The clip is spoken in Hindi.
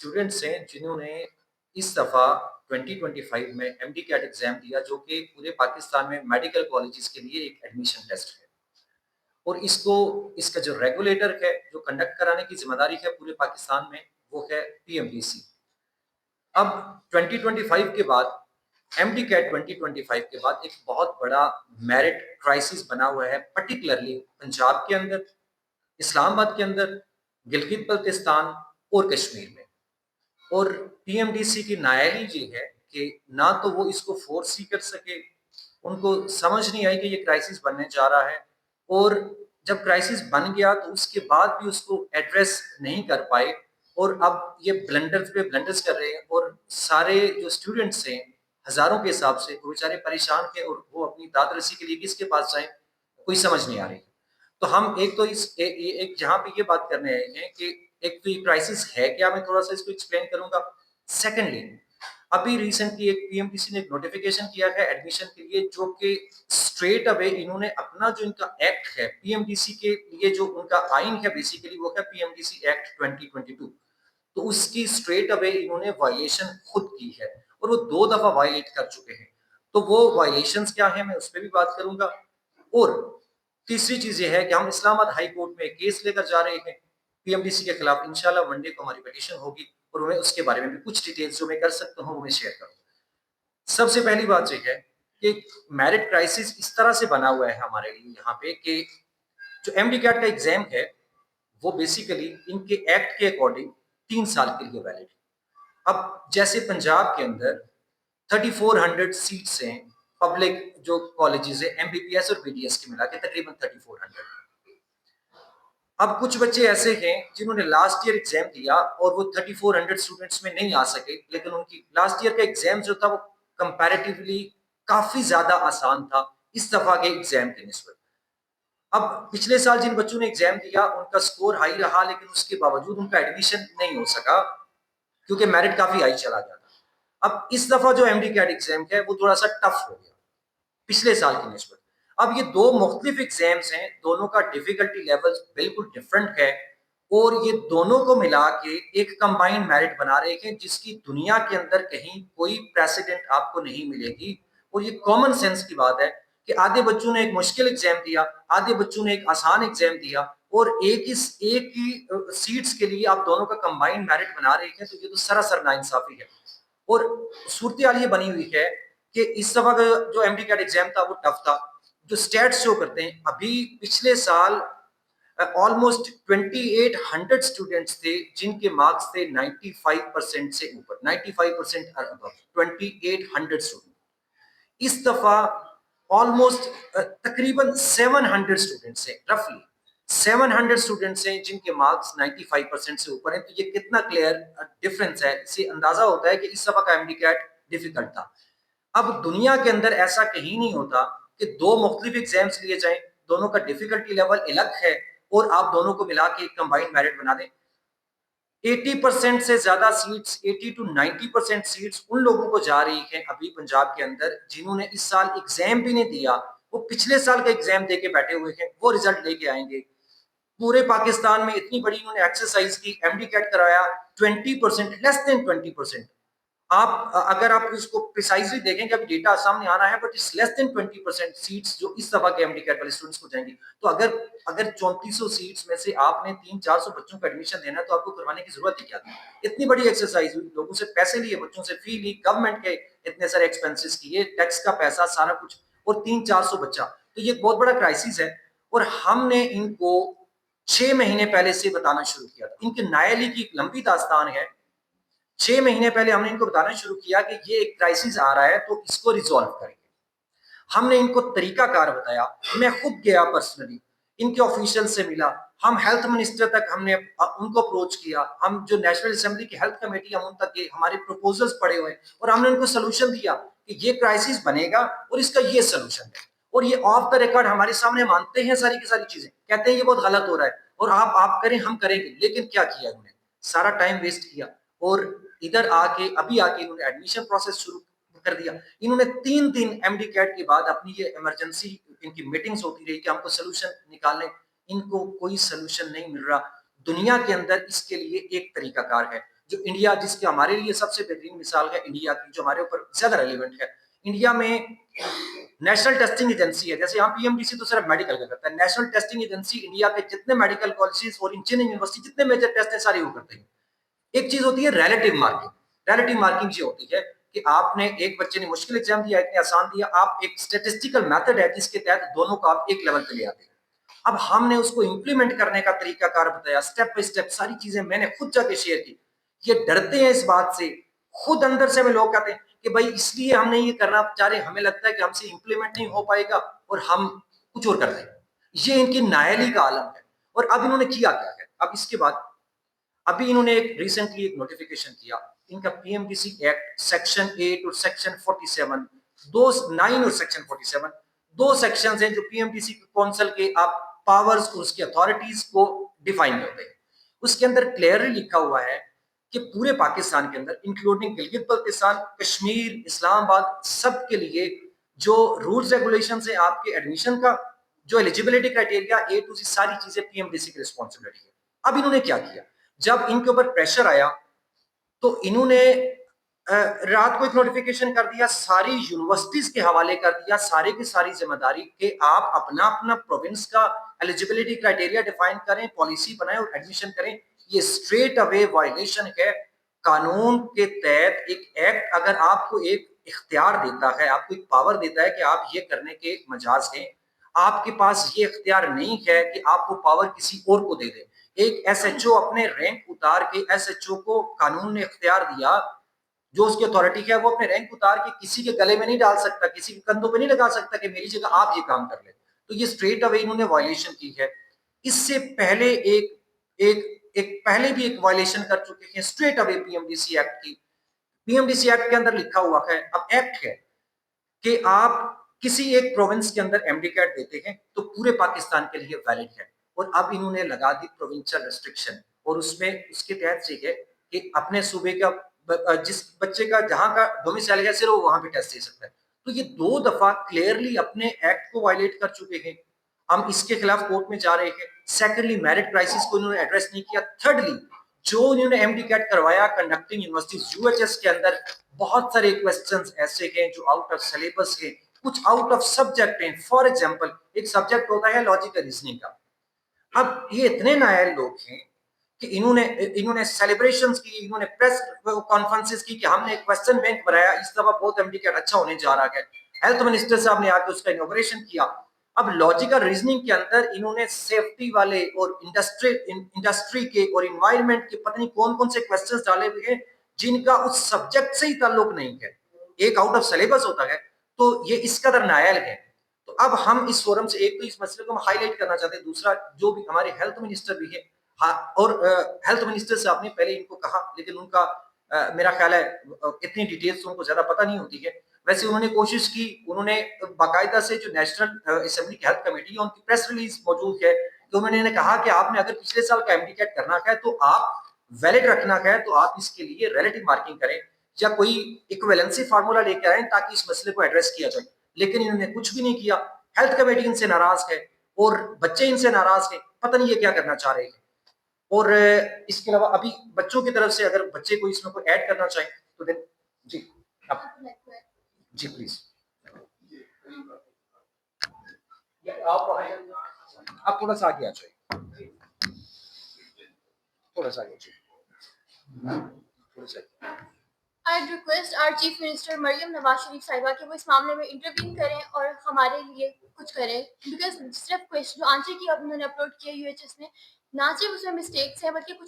स्टूडेंट्स हैं जिन्होंने इस दफ़ा 2025 में एमडी कैट एग्ज़ाम दिया जो कि पूरे पाकिस्तान में मेडिकल कॉलेजेस के लिए एक एडमिशन टेस्ट है। और इसका जो रेगुलेटर है, जो कंडक्ट कराने की ज़िम्मेदारी है पूरे पाकिस्तान में, वो है पीएमडीसी। अब 2025 के बाद एमडी कैट 2025 के बाद एक बहुत बड़ा मेरिट क्राइसिस बना हुआ है, पर्टिकुलरली पंजाब के अंदर, इस्लामाबाद के अंदर, गिलगित बल्तिस्तान और कश्मीर में। और पीएमडीसी की नायाली ये है कि ना तो वो इसको फोर्स ही कर सके, उनको समझ नहीं आई कि ये क्राइसिस बनने जा रहा है, और जब क्राइसिस बन गया तो उसके बाद भी उसको एड्रेस नहीं कर पाए, और अब ये ब्लंडर्स पे ब्लंडर्स कर रहे हैं, और सारे जो स्टूडेंट्स हैं हजारों के हिसाब से, वो बेचारे परेशान हैं और वो अपनी दाद रसी के लिए किसके पास जाएं, कोई समझ नहीं आ रही। तो हम एक तो एक जहां पे ये बात करने आए हैं कि एक तो ये क्राइसिस है क्या, मैं थोड़ा सा इसको एक्सप्लेन करूंगा। सेकेंडली, अभी रिसेंटली एक पीएमडीसी ने एक नोटिफिकेशन किया है एडमिशन के लिए, जो कि स्ट्रेट अवे इन्होंने अपना जो इनका एक्ट है पीएमडीसी के लिए, जो उनका आइन है बेसिकली, वो है पीएमडीसी एक्ट 2022। तो उसकी स्ट्रेट अवे इन्होंने वायलेशन खुद की है, और वो 2 दफा वायलेट कर चुके हैं। तो वो वायलेशंस क्या है, मैं उस पर भी बात करूंगा। और तीसरी चीज ये है कि हम इस्लामाबाद हाई कोर्ट में केस लेकर जा रहे हैं पीएमडीसी के खिलाफ। इंशाल्लाह मंडे को हमारी पिटीशन होगी, और मैं उसके बारे में भी कुछ डिटेल्स जो मैं कर सकता हूँ वो मैं शेयर करूंगा। सबसे पहली बात यह है कि मेरिट क्राइसिस इस तरह से बना हुआ है हमारे लिए यहाँ पे कि जो एमडी कैट का एग्जाम है, वो बेसिकली इनके एक्ट के अकॉर्डिंग 3 साल के लिए वैलिड है। अब जैसे पंजाब के अंदर 3400 सीट्स हैं, पब्लिक जो कॉलेजेस है एमबीबीएस और बीडीएस के मिला के तकरीबन 3400। अब कुछ बच्चे ऐसे हैं जिन्होंने लास्ट ईयर एग्जाम दिया और वो 3400 स्टूडेंट्स में नहीं आ सके, लेकिन उनकी लास्ट ईयर का एग्जाम जो था वो कंपैरेटिवली काफी ज्यादा आसान था इस दफा के एग्जाम के निस्बत। अब पिछले साल जिन बच्चों ने एग्जाम दिया उनका स्कोर हाई रहा, लेकिन उसके बावजूद उनका एडमिशन नहीं हो सका क्योंकि मेरिट काफी हाई चला गया था। अब इस दफा जो एमडी कैट एग्जाम है वो थोड़ा सा टफ हो गया पिछले साल की निस्बत। अब ये दो मुख्तलिफ एग्जाम्स हैं, दोनों का डिफिकल्टी लेवल बिल्कुल डिफरेंट है, और ये दोनों को मिला के एक कंबाइंड मेरिट बना रहे हैं जिसकी दुनिया के अंदर कहीं कोई प्रेसिडेंट आपको नहीं मिलेगी। और ये कॉमन सेंस की बात है कि आधे बच्चों ने एक मुश्किल एग्जाम दिया, आधे बच्चों ने एक आसान एग्जाम दिया, और एक ही सीट्स के लिए आप दोनों का कंबाइंड मेरिट बना रहे हैं, तो ये तो सरासर नाइंसाफी है। और सूरत हाल ये बनी हुई है कि इस दफा का जो एमडी कैट एग्जाम था वो टफ था। जो स्टैट्स शो करते हैं, अभी पिछले साल ऑलमोस्ट 2800 स्टूडेंट्स थे जिनके मार्क्स थे 95% से ऊपर, 95% और अबव, 2800 स्टूडेंट। इस दफा ऑलमोस्ट तकरीबन 700 स्टूडेंट्स हैं, रफली 700 स्टूडेंट्स हैं जिनके मार्क्स 95% से ऊपर हैं। तो ये कितना क्लियर डिफरेंस है, इससे अंदाजा होता है कि इस दफा का एमडी कैट डिफिकल्ट था। अब दुनिया के अंदर ऐसा कहीं नहीं होता कि दो मुख्तलिफ एग्जाम्स लिए जाएं, दोनों का डिफिकल्टी लेवल अलग है, और आप दोनों को मिला के एक कंबाइंड मेरिट बना दें। 80% से ज्यादा सीट्स, 80 टू 90% सीट्स उन लोगों को जा रही हैं अभी पंजाब के अंदर जिन्होंने इस साल एग्जाम भी नहीं दिया, वो पिछले साल का एग्जाम दे के बैठे हुए हैं, वो रिजल्ट लेके आएंगे। पूरे पाकिस्तान में इतनी बड़ी उन्होंने एक्सरसाइज की, एमडी कैट कराया, 20%, लेस देन 20%। आप अगर आप इसको प्रिसाइजली देखेंगे, अभी डेटा सामने आना है, but it's less than 20% seats जो इस दफा के एमडी कैट वाले स्टूडेंट्स को जाएंगी। तो अगर अगर 3400 सीट्स में से आपने 300-400 बच्चों को एडमिशन देना है, तो आपको करवाने की जरूरत ही क्या थी? इतनी बड़ी एक्सरसाइज हुई, लोगों से पैसे लिए, बच्चों से फी ली, गवर्नमेंट के इतने सारे एक्सपेंसेस किए, टैक्स का पैसा, सारा कुछ, और 300-400 बच्चा। तो ये बहुत बड़ा क्राइसिस है, और हमने इनको 6 महीने पहले से बताना शुरू किया था। इनके नायली की लंबी दास्तान है। 6 महीने पहले हमने इनको बताना शुरू किया कि ये एक क्राइसिस आ रहा है, तो इसको रिजॉल्व करेंगे। हमने इनको तरीकाकार बताया, मैं खुद गया पर्सनली, इनके ऑफिशियल से मिला, हम हेल्थ मिनिस्टर तक हमने उनको अप्रोच किया, हम जो नेशनल असेंबली की हेल्थ कमेटी, हम उन तक गए, हमारे प्रपोजल्स पड़े हुए, और हमने उनको सोल्यूशन दिया कि ये क्राइसिस बनेगा और इसका ये सोल्यूशन है। और ये ऑफ द रिकॉर्ड हमारे सामने मानते हैं सारी की सारी चीजें, कहते हैं ये बहुत गलत हो रहा है और आप करें, हम करेंगे। लेकिन क्या किया इन्होंने? सारा टाइम वेस्ट किया, और इधर आके अभी आके इन्होंने एडमिशन प्रोसेस शुरू कर दिया। इन्होंने 3 दिन एमडी कैट के बाद अपनी ये इमरजेंसी इनकी मीटिंग्स होती रही कि हमको सोल्यूशन निकालने, इनको कोई सोल्यूशन नहीं मिल रहा। दुनिया के अंदर इसके लिए एक तरीकाकार है जो इंडिया जिसकी हमारे लिए सबसे बेहतरीन मिसाल है इंडिया की, जो हमारे ऊपर ज़्यादा रेलिवेंट है। इंडिया में नेशनल टेस्टिंग एजेंसी है, जैसे यहाँ पीएमडीसी तो सिर्फ मेडिकल का करता है। नेशनल टेस्टिंग एजेंसी इंडिया के जितने मेडिकल कॉलेजेस और इंजीनियरिंग यूनिवर्सिटी जितने मेजर टेस्ट है सारे वो करते हैं। एक चीज होती है रिलेटिव मार्किंग। रिलेटिव मार्किंग ये होती है कि आपने एक बच्चे ने मुश्किल एग्जाम दिया, एक ने आसान दिया, आप एक स्टेटिस्टिकल मेथड है जिसके तहत दोनों को आप एक लेवल पे ले आते हैं। अब हमने उसको इंप्लीमेंट करने का तरीकाकार बताया, स्टेप बाय स्टेप सारी चीजें मैंने खुद जाके शेयर की। ये डरते हैं इस बात से, खुद अंदर से हमें लोग कहते हैं कि भाई इसलिए हम नहीं ये करना चाह रहे, हमें लगता है कि हमसे इंप्लीमेंट नहीं हो पाएगा और हम कुछ और कर देंगे। ये इनकी नायली का आलम है। और अब इन्होंने किया क्या है, अब इसके बाद अभी इन्होंने एक रिसेंटली एक नोटिफिकेशन किया, इनका पीएमडीसी एक्ट सेक्शन 8 और सेक्शन 47, दो 9 और सेक्शन 47, दो सेक्शंस हैं जो पीएमडीसी काउंसिल के आप पावर्स को, उसकी अथॉरिटीज को डिफाइन करते हैं। उसके अंदर क्लियरली लिखा हुआ है कि पूरे पाकिस्तान के अंदर इंक्लूडिंग गिलगित बल्तिस्तान, कश्मीर, इस्लामाबाद, सबके लिए जो रूल्स रेगुलेशन है आपके एडमिशन का, जो एलिजिबिलिटी क्राइटेरिया ए टू सी सारी चीजें पीएमडीसी की रिस्पॉन्सिबिलिटी है। अब इन्होंने क्या किया, जब इनके ऊपर प्रेशर आया तो इन्होंने रात को एक नोटिफिकेशन कर दिया, सारी यूनिवर्सिटीज के हवाले कर दिया, सारी की सारी जिम्मेदारी कि आप अपना अपना प्रोविंस का एलिजिबिलिटी क्राइटेरिया डिफाइन करें, पॉलिसी बनाएं और एडमिशन करें। ये स्ट्रेट अवे वायलेशन है कानून के तहत। एक एक्ट अगर आपको एक इख्तियार देता है, आपको एक पावर देता है कि आप ये करने के मजाज हैं, आपके पास ये इख्तियार नहीं है कि आप वो पावर किसी और को दे दें। एक एसएचओ अपने रैंक उतार के, एसएचओ को कानून ने इख्तियार दिया, जो उसकी अथॉरिटी है वो अपने रैंक उतार के किसी के गले में नहीं डाल सकता, किसी के कंधों पे नहीं लगा सकता कि मेरी जगह आप ये काम कर ले। तो ये स्ट्रेट अवे इन्होंने वायलेशन की है। इससे पहले एक एक एक पहले भी एक वायलेशन कर चुके हैं स्ट्रेट अवे पीएमडीसी एक्ट की। पीएमडीसी एक्ट के अंदर लिखा हुआ है, अब एक्ट है कि आप किसी एक प्रोविंस के अंदर एमडी कैट देते हैं तो पूरे पाकिस्तान के लिए वैलिड है। और अब इन्होंने लगा दी प्रोविंशियल रेस्ट्रिक्शन, और उसमें उसके तहत से है कि अपने सूबे का जिस बच्चे का जहां का डोमिसाइल है सिर्फ वो वहां पे टेस्ट दे सकता है। तो ये दो दफा क्लियरली अपने एक्ट को वायलेट कर चुके हैं। हम इसके खिलाफ कोर्ट में जा रहे हैं। सेकेंडली, मेरिट क्राइसिस को इन्होंने एड्रेस नहीं किया। थर्डली, जो इन्होंने एमडी कैट करवाया कंडक्टिंग यूनिवर्सिटीज यूएचएस के अंदर, बहुत सारे क्वेश्चंस ऐसे हैं जो आउट ऑफ सिलेबस है, कुछ आउट ऑफ सब्जेक्ट हैं। फॉर एग्जांपल, एक सब्जेक्ट होता है लॉजिकल रीजनिंग का। अब ये इतने नायल लोग हैं कि इन्होंने इन्होंने सेलिब्रेशंस की, इन्होंने प्रेस कॉन्फ्रेंसेस की कि हमने एक क्वेश्चन बैंक बनाया, इस दफा बहुत एमडी कैट अच्छा होने जा रहा है। हेल्थ मिनिस्टर साहब ने आके उसका इनॉग्रेशन किया। अब लॉजिकल रीजनिंग के अंदर इन्होंने सेफ्टी वाले और इंडस्ट्री के और इन्वायरमेंट के पता नहीं कौन कौन से क्वेश्चंस डाले हुए हैं जिनका उस सब्जेक्ट से ही ताल्लुक नहीं है, एक आउट ऑफ सिलेबस होता है। तो ये इस कदर नायल है। तो अब हम इस फोरम से एक तो इस मसले को हम हाईलाइट करना चाहते हैं, दूसरा जो भी हमारे हेल्थ मिनिस्टर भी है, हाँ, और हेल्थ मिनिस्टर से आपने पहले इनको कहा, लेकिन उनका मेरा ख्याल है इतनी डिटेल्स उनको ज्यादा पता नहीं होती है। वैसे उन्होंने कोशिश की, उन्होंने बाकायदा से जो नेशनल असेंबली की हेल्थ कमेटी है उनकी प्रेस रिलीज मौजूद है, तो उन्होंने कहा कि आपने अगर पिछले साल का एमडी कैट करना है तो आप वैलिड रखना है तो आप इसके लिए रिलेटिव मार्किंग करें या कोई इक्विवेलेंसी फार्मूला लेके आए ताकि इस मसले को एड्रेस किया जाए। लेकिन इन्होंने कुछ भी नहीं किया। हेल्थ कमेटी इनसे नाराज है और बच्चे इनसे नाराज हैं, पता नहीं ये क्या करना चाह रहे हैं। और इसके अलावा अभी बच्चों की तरफ से अगर बच्चे को इसमें कोई ऐड करना चाहें तो देन जी आप जी प्लीज। आप थोड़ा सा आगे आ जाइए, थोड़ा सा आगे आ जाइए, थोड़ा सा। I'd request our Chief Minister Maryam Nawaz Sharif साहिबा कि वो इस मामले में इंटरवीन करें और हमारे लिए कुछ करें, बिकॉज सिर्फ क्वेश्चन जो आंसर की उन्होंने अपलोड किया यूएचएस ने, ना सिर्फ उसमें मिस्टेक्स हैं बल्कि कुछ